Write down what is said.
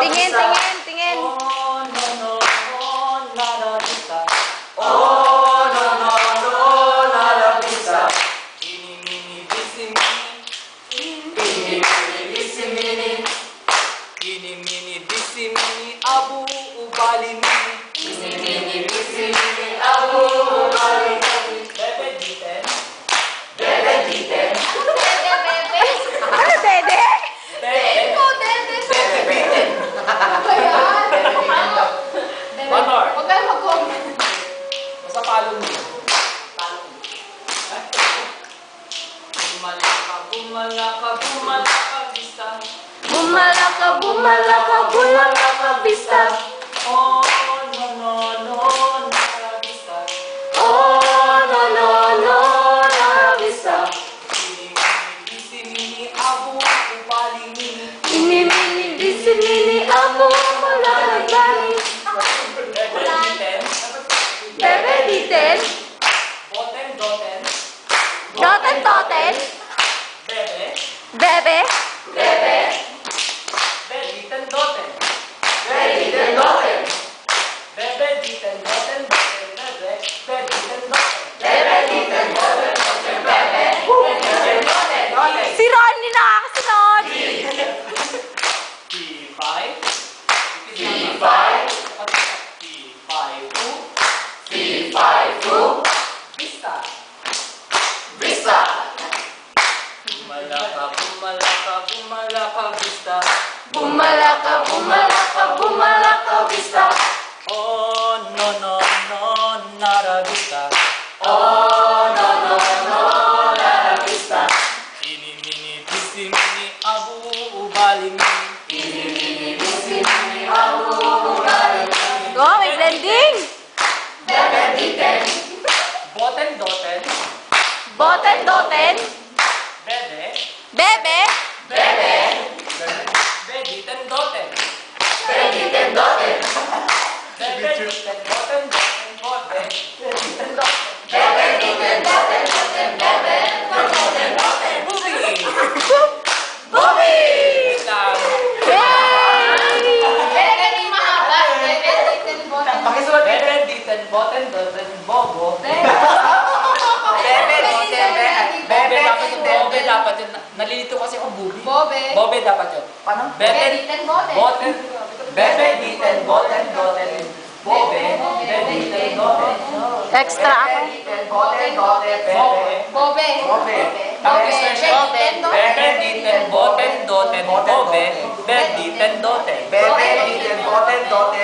Tingin, tingin, tingin. Abu ubali mini. Abu ubali mini. Bebe diten. Bebe diten. Ano, dede? Ikaw, dede. Bebe biten. Ayan. One more. Huwag kayo mag-comment. Basta palong mo. Palong mo. Bumalaka, bumalaka, bumalaka, vista. Bumalaka, bumalaka, bumalaka, vista. Oh, no, no, no, nara vista. Oh, no, no, no, Nara Vista. Mini, abu ubali mini. Ini, mini, bisi, mini, amo, malalagay. Bebe diten. Bebe, diten. Boten, doten. Doten, toten. Bebe. Bebe. Bebe. Diten, doten. Diten, doten. Bebe, diten, doten, doten. Bebe. Diten, doten. Bebe, diten, doten, doten. Bebe. Diten, doten. Doten. Si Ronnie nakakasunod. P5. P5. P5 Vista. Vista. Bumalaka, bumalaka, bumalaka, vista. Bumalaka, bumalaka, bumalaka, vista. Oh, no, no, no, nara vista. Oh, no, no, no, Nara Vista. Ini, mini, bisi, mini, abu, ubali, mini. Ini, mini, bisi, mini, amo, malalagay. Go, may blending. Bebe, diten. Boten, doten. Boten, doten. Bebe. Bebe. Bebe. Diten, doten. Diten, doten. Bebe, diten, doten, doten, boten. Diten, doten. Bebe, diten, doten, doten, bebe. Doten, doten. Movie. Bobby! Wait lang. Yay! Bebe, di mahaba. Bebe, diten, boten. Bebe, diten, boten, doten, bobo. Bebe, Bebe, Bobe dapat yun. Bobe dapat yun. Nalilito kasi ako bubi. Bobe. Bobe dapat yun. Paano? Bebe, diten, boten. Boten. Bebe, diten, boten, doten. Bobe. Bebe, diten, doten. Extra ako. Bobe. Bobe. Bobe. Bobe. Bebe, Bebe, diten, boten, doten. Bobe. Bebe, diten, doten. Bebe, diten, boten, doten,